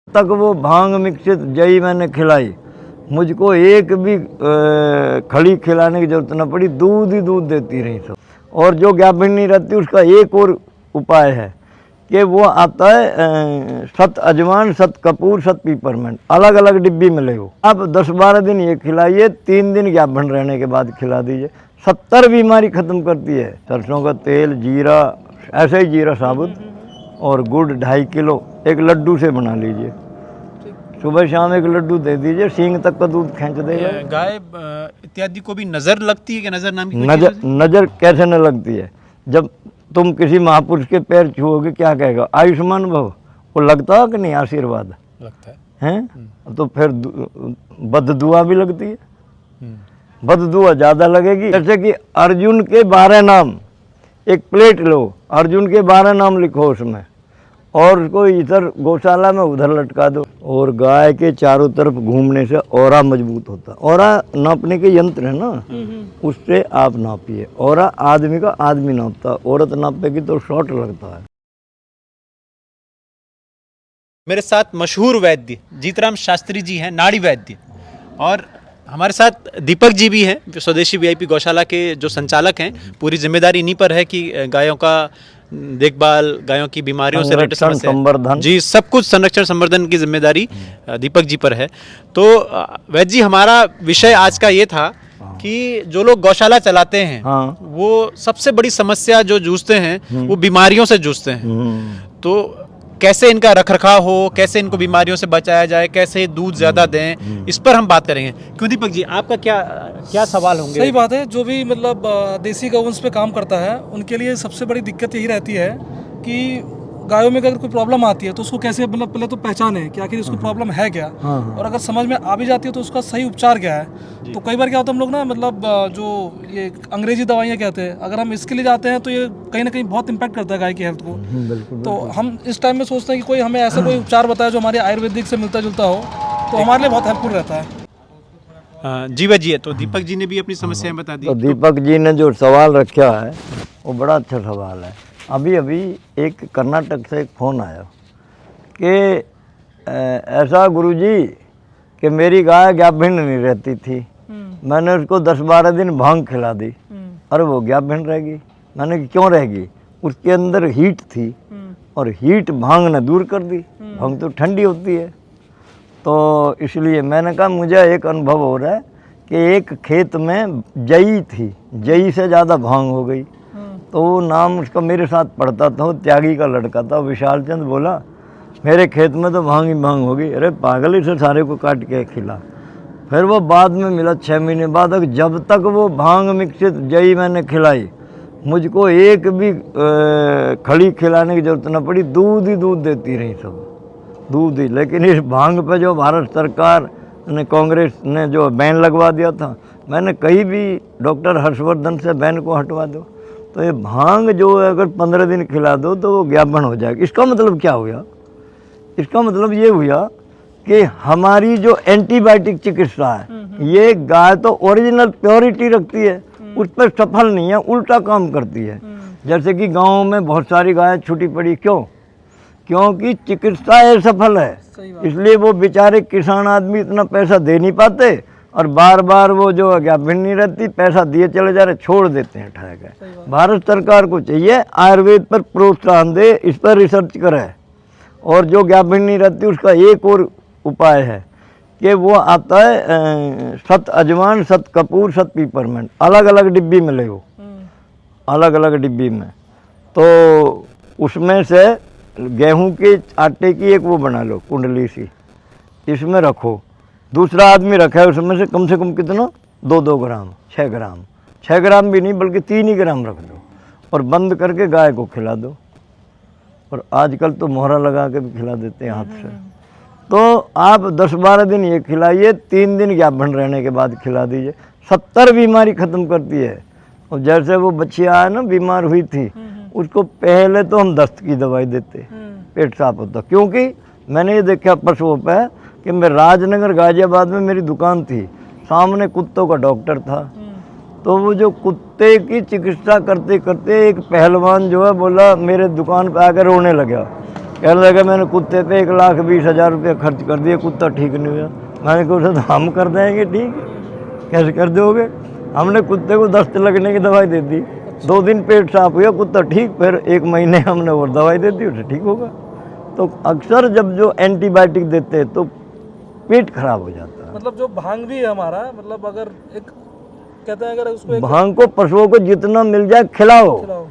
तक वो भांग मिश्रित जई मैंने खिलाई, मुझको एक भी खड़ी खिलाने की जरूरत न पड़ी, दूध ही दूध देती रही सब। और जो ज्ञाभिणी रहती उसका एक और उपाय है कि वो आता है सत अजवान, सत कपूर, सत पीपरमेंट, अलग अलग डिब्बी में ले वो। आप 10-12 दिन ये खिलाइए, 3 दिन ज्ञाभन रहने के बाद खिला दीजिए, 70 बीमारी खत्म करती है। सरसों का तेल, जीरा, ऐसे ही जीरा साबुत और गुड़ 2.5 किलो एक लड्डू से बना लीजिए, सुबह शाम एक लड्डू दे दीजिए, सींग तक का दूध खींच देगा। गाय इत्यादि को भी नजर लगती है कि नजर नाम की नजर कैसे न लगती है? जब तुम किसी महापुरुष के पैर छुओगे क्या कहेगा? आयुष्मान भव। वो लगता है कि नहीं आशीर्वाद? लगता है हैं? तो फिर बद दुआ भी लगती है, बद दुआ ज़्यादा लगेगी। जैसे कि अर्जुन के 12 नाम, एक प्लेट लो, अर्जुन के 12 नाम लिखो उसमें, और उसको इधर गौशाला में उधर लटका दो। और गाय के चारों तरफ घूमने से औरा मजबूत होता है। औरा नापने के यंत्र है ना, उससे आप नापिए। औरा आदमी का आदमी नापता, औरत नापेगी तो शॉर्ट लगता है। मेरे साथ मशहूर वैद्य जीतराम शास्त्री जी हैं, नाड़ी वैद्य, और हमारे साथ दीपक जी भी हैं, जो स्वदेशी वीआईपी गौशाला के जो संचालक हैं। पूरी जिम्मेदारी इन्हीं पर है कि गायों का देखभाल, गायों की बीमारियों से रिलेटेड समस्या, संवर्धन, जी सब कुछ संरक्षण संवर्धन की जिम्मेदारी दीपक जी पर है। तो वैद्य जी, हमारा विषय आज का ये था कि जो लोग गौशाला चलाते हैं, वो सबसे बड़ी समस्या जो जूझते हैं वो बीमारियों से जूझते हैं। तो कैसे इनका रखरखाव हो, कैसे इनको बीमारियों से बचाया जाए, कैसे दूध ज़्यादा दें, इस पर हम बात करेंगे। क्यों दीपक जी, आपका क्या सवाल होंगे? सही बात है। जो भी मतलब देसी गौवंश पे काम करता है उनके लिए सबसे बड़ी दिक्कत यही रहती है कि गायों में अगर कोई प्रॉब्लम आती है तो उसको कैसे, मतलब पहले तो पहचाने कि आखिर उसको प्रॉब्लम है क्या, और अगर समझ में आ भी जाती है तो उसका सही उपचार क्या है। तो कई बार क्या होता है, हम लोग ना मतलब जो ये अंग्रेजी दवाइयाँ कहते हैं, अगर हम इसके लिए जाते हैं तो ये कहीं ना कहीं बहुत इम्पैक्ट करता है गाय की हेल्थ को। तो हम इस टाइम में सोचते हैं कि कोई हमें ऐसा कोई उपचार बताए जो हमारे आयुर्वेदिक से मिलता जुलता हो, तो हमारे लिए बहुत हेल्पफुल रहता है। जी वैद्य, तो दीपक जी ने भी अपनी समस्याएं बता दी। तो दीपक जी ने जो सवाल रखा है वो बड़ा अच्छा सवाल है। अभी एक कर्नाटक से एक फ़ोन आया कि ऐसा गुरुजी कि मेरी गाय ज्ञाभिन्न नहीं रहती थी, मैंने उसको 10-12 दिन भांग खिला दी, अरे वो ज्ञाभिन्न रहेगी। मैंने क्यों रहेगी? उसके अंदर हीट थी और हीट भांग ने दूर कर दी। भांग तो ठंडी होती है, तो इसलिए मैंने कहा मुझे एक अनुभव हो रहा है कि एक खेत में जई थी, जई से ज़्यादा भांग हो गई। तो वो नाम उसका मेरे साथ पढ़ता था, वो त्यागी का लड़का था। विशाल चंद बोला मेरे खेत में तो भांग ही भांग हो गई। अरे पागल, इसे सारे को काट के खिला। फिर वो बाद में मिला 6 महीने बाद, जब तक वो भांग मिश्रित जई मैंने खिलाई, मुझको एक भी खड़ी खिलाने की जरूरत न पड़ी, दूध ही दूध देती रही सब, दूध ही। लेकिन इस भांग पे जो भारत सरकार ने, कांग्रेस ने जो बैन लगवा दिया था, मैंने कहीं भी डॉक्टर हर्षवर्धन से बैन को हटवा दो, तो ये भांग जो है अगर 15 दिन खिला दो तो वो ज्ञापन हो जाएगा। इसका मतलब क्या हुआ? इसका मतलब ये हुआ कि हमारी जो एंटीबायोटिक चिकित्सा है, ये गाय तो ओरिजिनल प्योरिटी रखती है, उस पर सफल नहीं है, उल्टा काम करती है। जैसे कि गाँव में बहुत सारी गायें छूटी पड़ी, क्यों? क्योंकि चिकित्सा असफल है, इसलिए वो बेचारे किसान आदमी इतना पैसा दे नहीं पाते, और बार बार वो जो ज्ञाभिन्न नहीं रहती, पैसा दिए चले जा रहे, छोड़ देते हैं ठहर गए। भारत सरकार को चाहिए आयुर्वेद पर प्रोत्साहन दे, इस पर रिसर्च करे, और जो ज्ञाभिन्न नहीं रहती उसका एक और उपाय है कि वो आता है सत अजवान, सत कपूर, सत पीपरमेंट, अलग अलग डिब्बी में ले वो, अलग अलग डिब्बी में। तो उसमें से गेहूं के आटे की एक वो बना लो कुंडली सी, इसमें रखो। दूसरा आदमी रखा है, उसमें से कम कितना 2-2 ग्राम, 6 ग्राम, 6 ग्राम भी नहीं बल्कि 3 ही ग्राम रख दो, और बंद करके गाय को खिला दो। और आजकल तो मोहरा लगा के भी खिला देते हैं हाथ से। तो आप 10-12 दिन ये खिलाइए, 3 दिन ज्ञापन रहने के बाद खिला दीजिए, 70 बीमारी खत्म करती है। और जैसे वो बच्चिया है ना, बीमार हुई थी, उसको पहले तो हम दस्त की दवाई देते, पेट साफ होता। क्योंकि मैंने ये देखा पशुओं पे कि मैं राजनगर गाजियाबाद में मेरी दुकान थी, सामने कुत्तों का डॉक्टर था, तो वो जो कुत्ते की चिकित्सा करते करते एक पहलवान जो है बोला मेरे दुकान पे आकर रोने लगा कहने लगा मैंने कुत्ते पे 1,20,000 रुपये खर्च कर दिए, कुत्ता ठीक नहीं हुआ। मैंने कहा उसे तो हम कर देंगे ठीक, कैसे कर दोगे? हमने कुत्ते को दस्त लगने की दवाई दे दी, 2 दिन पेट साफ हुआ, कुत्ता ठीक, फिर 1 महीने हमने और दवाई दे दी, उसे ठीक होगा। तो अक्सर जब जो एंटीबायोटिक देते हैं तो पेट खराब हो जाता है। मतलब जो भांग भी है हमारा, मतलब अगर एक कहते हैं अगर उसको एक भांग को पशुओं को जितना मिल जाए खिलाओ। खिलाओ,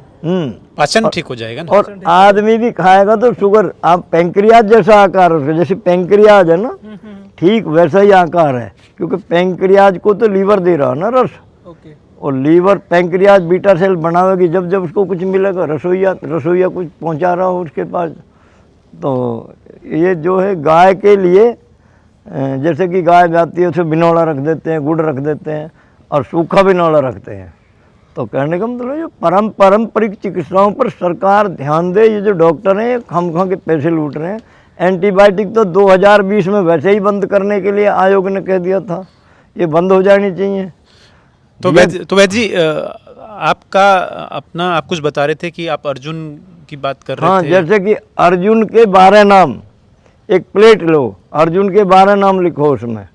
पाचन ठीक हो जाएगा ना। और आदमी भी खाएगा तो शुगर, आप पैंक्रियाज जैसा आकार है उसका, जैसे पैंक्रियाज है ना, ठीक वैसा ही आकार है, क्योंकि पैंक्रियाज को तो लीवर दे रहा है ना रस, ओके, और लीवर पैंक्रियाज बीटा सेल बनावेगी जब जब उसको कुछ मिलेगा, रसोईया कुछ पहुंचा रहा हो उसके पास। तो ये जो है गाय के लिए, जैसे कि गाय जाती है उसे बिनौला रख देते हैं, गुड़ रख देते हैं और सूखा बिनौला रखते हैं। तो कहने का मतलब ये पारंपरिक चिकित्साओं पर सरकार ध्यान दे। ये जो डॉक्टर हैं खामखा के पैसे लूट रहे हैं। एंटीबायोटिक तो 2020 में वैसे ही बंद करने के लिए आयोग ने कह दिया था, ये बंद हो जानी चाहिए। तो वैद्य जी, आपका अपना आप कुछ बता रहे थे कि आप अर्जुन की बात कर रहे हाँ, थे। जैसे कि अर्जुन के 12 नाम, एक प्लेट लो, अर्जुन के 12 नाम लिखो उसमें,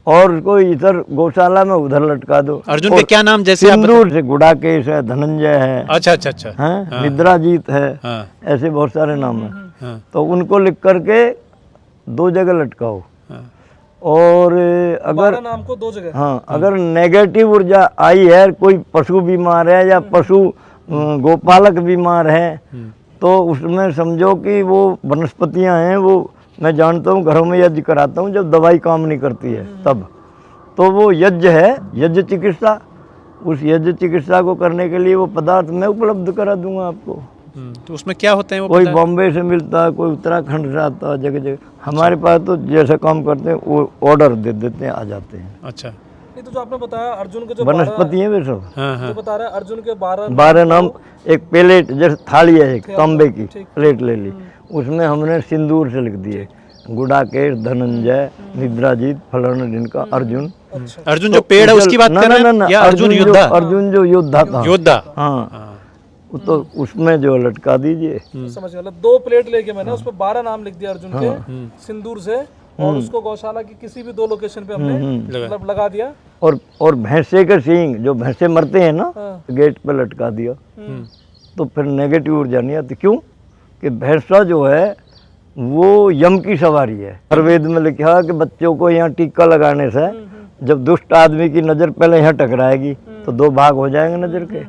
और उसको इधर गौशाला में उधर लटका दो। अर्जुन के क्या नाम, जैसे आप सिंदूर से गुड़ाकेश है, धनंजय है, अच्छा अच्छा अच्छा, हैं, निद्राजीत है, हाँ ऐसे बहुत सारे नाम हैं। हाँ तो उनको लिख करके 2 जगह लटकाओ। हाँ और अगर 12 नाम को 2 जगह, हाँ, अगर नेगेटिव ऊर्जा आई है, कोई पशु बीमार है या पशु गोपालक बीमार है, तो उसमें समझो कि वो वनस्पतियां हैं, वो मैं जानता हूँ, घरों में यज्ञ कराता हूँ जब दवाई काम नहीं करती है तब, तो वो यज्ञ है, यज्ञ चिकित्सा। उस यज्ञ चिकित्सा को करने के लिए वो पदार्थ मैं उपलब्ध करा दूंगा आपको। तो उसमें क्या होते हैं वो कोई पता है? बॉम्बे से मिलता है, कोई उत्तराखंड से आता है, जगह जगह। हमारे पास तो जैसा काम करते हैं वो ऑर्डर दे देते हैं, आ जाते हैं। अच्छा, ये तो जो आपने बताया अर्जुन के जो वनस्पति है वे सब। हाँ हाँ जो बता रहे हैं अर्जुन के 12 नाम, एक प्लेट जैसे थाली है, एक तांबे की प्लेट ले ली, उसमें हमने सिंदूर से लिख दिए गुड़ाकेश, धनंजय, निद्राजीत, फलाना जिनका अर्जुन। अर्जुन जो पेड़ है उसकी बात कर रहे हैं या अर्जुन योद्धा? अर्जुन जो योद्धा था, योद्धा, हाँ, तो उसमें जो लटका दीजिए। समझ गया। 2 प्लेट लेके मैंने उस पर 12 नाम लिख दिया अर्जुन के सिंदूर से, और उसको गौशाला की किसी भी 2 लोकेशन पे हमने मतलब लगा दिया। और भैंसे के सींग, जो भैंसे मरते हैं ना, गेट पे लटका दिया, तो फिर नेगेटिव ऊर्जा नहीं आती। क्यों? कि भैंसा जो है वो यम की सवारी है। आयुर्वेद में लिखा है कि बच्चों को यहाँ टीका लगाने से जब दुष्ट आदमी की नज़र पहले यहाँ टकराएगी तो 2 भाग हो जाएंगे नज़र के,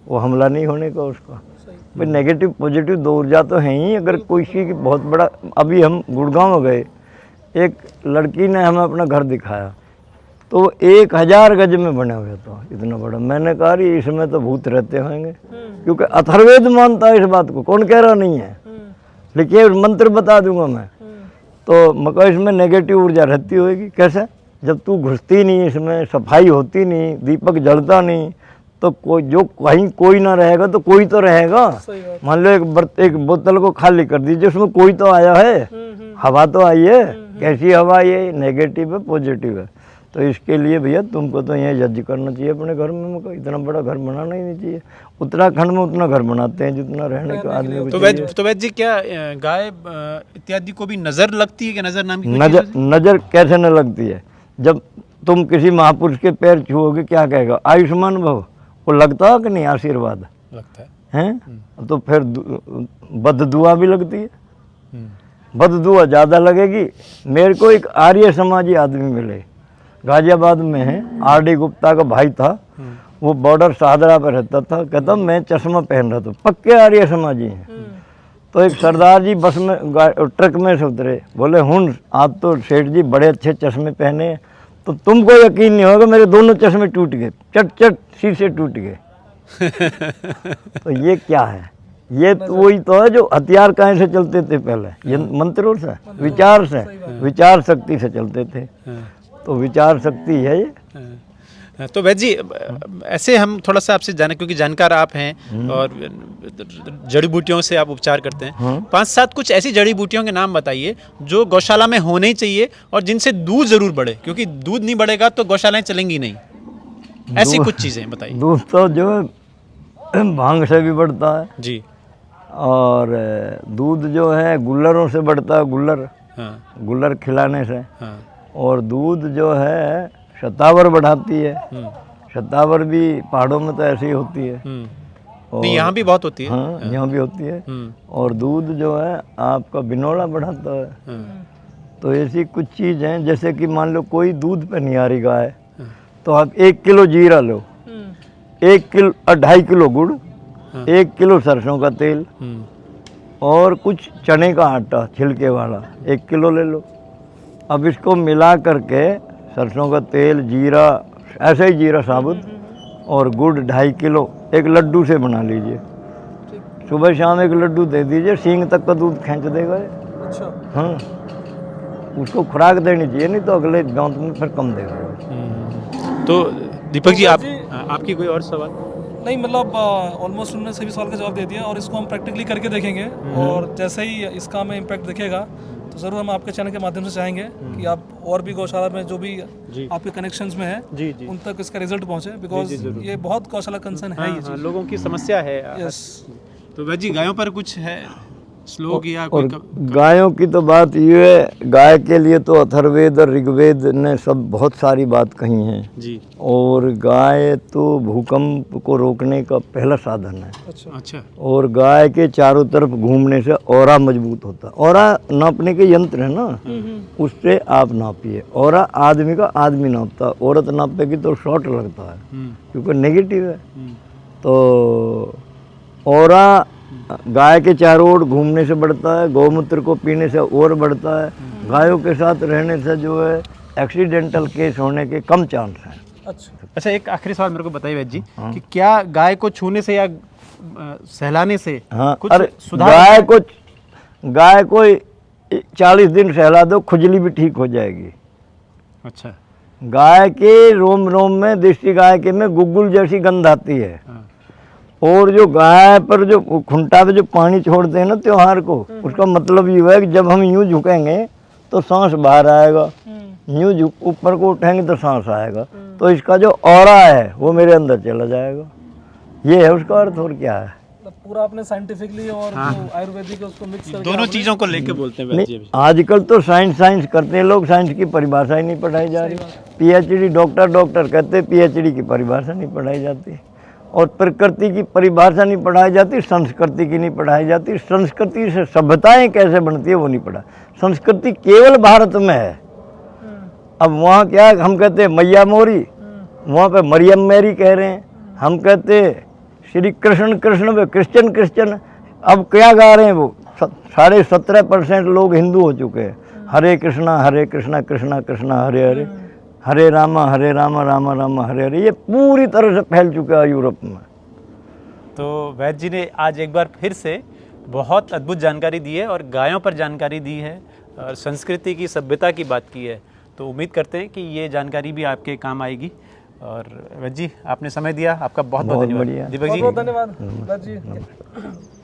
वो हमला नहीं होने का उसका। भाई नेगेटिव पॉजिटिव 2 ऊर्जा तो है ही। अगर कोई चीज़ की बहुत बड़ा, अभी हम गुड़गांव गए, एक लड़की ने हमें अपना घर दिखाया, तो 1000 गज में बना हुआ था, इतना बड़ा। मैंने कहा अरे इसमें तो भूत रहते होंगे, क्योंकि अथर्ववेद मानता है इस बात को, कौन कह रहा नहीं है, लेकिन मंत्र बता दूंगा मैं। तो मगर इसमें नेगेटिव ऊर्जा रहती होगी। कैसे? जब तू घुसती नहीं, इसमें सफाई होती नहीं, दीपक जलता नहीं, तो कोई जो कहीं कोई ना रहेगा तो कोई तो रहेगा। मान लो एक बोतल को खाली कर दीजिए, उसमें कोई तो आया है, हवा तो आई है। कैसी हवा? ये नेगेटिव है, पॉजिटिव है। तो इसके लिए भैया तुमको तो यहाँ यज्ञ करना चाहिए अपने घर में। मगर इतना बड़ा घर बनाना ही नहीं चाहिए। उत्तराखंड में उतना घर बनाते हैं जितना रहने का आदमी को चाहिए। तो वैद्य जी, क्या गाय इत्यादि को भी नजर लगती है कि नजर नाम की कोई नजर चीज़ है? नजर कैसे न लगती है? जब तुम किसी महापुरुष के पैर छुओगे क्या कहेगा? आयुष्मान भव। वो लगता है कि नहीं आशीर्वाद? लगता है। हैं? तो फिर बद दुआ भी लगती है। बद दुआ ज़्यादा लगेगी। मेरे को एक आर्य समाजी आदमी मिले, गाजियाबाद में है, आर.डी. गुप्ता का भाई था, वो बॉर्डर शाहदरा पर रहता था। कहता मैं चश्मा पहन रहा था, पक्के आर्य समाजी हैं। तो एक सरदार जी बस में ट्रक में से उतरे, बोले हुन आप तो सेठ जी बड़े अच्छे चश्मे पहने, तो तुमको यकीन नहीं होगा मेरे दोनों चश्मे टूट गए, चट चट शीशे टूट गए। तो ये क्या है? ये तो वही तो है जो हथियार कहाँ से चलते थे पहले, ये मंत्रों से, विचार से, विचार शक्ति से चलते थे। तो विचार शक्ति है ये। तो वैद्य जी, ऐसे हम थोड़ा सा आपसे जाने, क्योंकि जानकार आप हैं और जड़ी बूटियों से आप उपचार करते हैं। 5-7 कुछ ऐसी जड़ी बूटियों के नाम बताइए जो गौशाला में होने ही चाहिए और जिनसे दूध जरूर बढ़े, क्योंकि दूध नहीं बढ़ेगा तो गौशालाएं चलेंगी नहीं। ऐसी कुछ चीज़ें बताइए। दूध तो जो है भांग से भी बढ़ता है, जी। और दूध जो है गुल्लरों से बढ़ता है, गुल्लर हाँ गुल्लर खिलाने से। हाँ और दूध जो है शतावर बढ़ाती है। शतावर भी पहाड़ों में तो ऐसी ही होती है। नहीं, यहाँ भी बहुत होती है। हाँ यहाँ भी होती है। और दूध जो है आपका बिनौला बढ़ाता है। तो ऐसी कुछ चीज़ हैं, जैसे कि मान लो कोई दूध पे नहीं आ रही गाय, तो आप 1 किलो जीरा लो, 1 किलो 2.5 किलो गुड़, 1 किलो सरसों का तेल और कुछ चने का आटा छिलके वाला 1 किलो ले लो। अब इसको मिला करके सरसों का तेल, जीरा, ऐसे ही जीरा साबुत और गुड़ 2.5 किलो एक लड्डू से बना लीजिए। सुबह शाम एक लड्डू दे दीजिए, सींग तक का दूध खींच देगा ये। अच्छा। हाँ, उसको खुराक देनी चाहिए, नहीं तो अगले दांत में फिर कम देगा। तो दीपक जी, तो आपकी कोई और सवाल? नहीं, मतलब ऑलमोस्ट उन्होंने सभी सवाल का जवाब दे दिया और इसको हम प्रैक्टिकली करके देखेंगे और जैसे ही इसका हमें इम्पैक्ट दिखेगा तो ज़रूर हम आपके चैनल के माध्यम से चाहेंगे कि आप और भी गौशाला में जो भी आपके कनेक्शंस में है उन तक इसका रिजल्ट पहुंचे, बिकॉज ये बहुत गौशाला कंसर्न है। ये चीज़ लोगों की समस्या है। यस। तो वैद्य जी, गायों पर कुछ है श्लोक या और कोई गायों की तो बात ये है, गाय के लिए तो अथर्ववेद और ऋग्वेद ने सब बहुत सारी बात कही हैं जी। और गाय तो भूकंप को रोकने का पहला साधन है। अच्छा। और गाय के चारों तरफ घूमने से औरा मजबूत होता है। औरा नापने के यंत्र है ना, उससे आप नापिए। औरा आदमी का आदमी नापता है, औरत नापेगी तो शॉर्ट लगता है क्योंकि नेगेटिव है। तो औरा गाय के चारों ओर घूमने से बढ़ता है, गौमूत्र को पीने से और बढ़ता है। गायों के साथ रहने से जो है एक्सीडेंटल केस होने के कम चांस हैं। अच्छा, एक आखिरी सवाल मेरे को बताइए वैद्य जी कि क्या गाय को छूने से या सहलाने से कुछ अरे सुधार? गाय को 40 दिन सहला दो, खुजली भी ठीक हो जाएगी। अच्छा। गाय के रोम रोम में, देसी गाय के में गुग्गुल जैसी गंध आती है। और जो गाय पर जो खुंटा पे जो पानी छोड़ते हैं ना त्योहार को, उसका मतलब ये है कि जब हम यूं झुकेंगे तो सांस बाहर आएगा, यूं झुक ऊपर को उठेंगे तो सांस आएगा। तो इसका जो ऑरा है वो मेरे अंदर चला जाएगा। ये है उसका अर्थ, और क्या है। पूरा आपने साइंटिफिकली और आयुर्वेदिक उसको मिक्स करके दोनों चीजों को लेके बोलते हैं वैद्य जी। आजकल तो साइंस करते हैं लोग, साइंस की परिभाषा ही नहीं पढ़ाई जा रही। PhD डॉक्टर कहते, PhD की परिभाषा नहीं पढ़ाई जाती। और प्रकृति की परिभाषा नहीं पढ़ाई जाती, संस्कृति की नहीं पढ़ाई जाती। संस्कृति से सभ्यताएं कैसे बनती है वो नहीं पढ़ा। संस्कृति केवल भारत में है। अब वहाँ क्या हम कहते हैं मैया मोरी, वहाँ पे मरियम मैरी कह रहे हैं। हम कहते श्री कृष्ण कृष्ण, वे क्रिश्चियन। अब क्या गा रहे हैं वो? 17.5% लोग हिंदू हो चुके हैं। हरे कृष्णा कृष्णा कृष्णा हरे हरे, हरे रामा रामा रामा हरे हरे। ये पूरी तरह से फैल चुका है यूरोप में। तो वैद्य जी ने आज एक बार फिर से बहुत अद्भुत जानकारी दी है और गायों पर जानकारी दी है और संस्कृति की, सभ्यता की बात की है। तो उम्मीद करते हैं कि ये जानकारी भी आपके काम आएगी। और वैद्य जी, आपने समय दिया, आपका बहुत बहुत धन्यवाद। बढ़िया। दीपक जी, बहुत धन्यवाद वैद्य जी।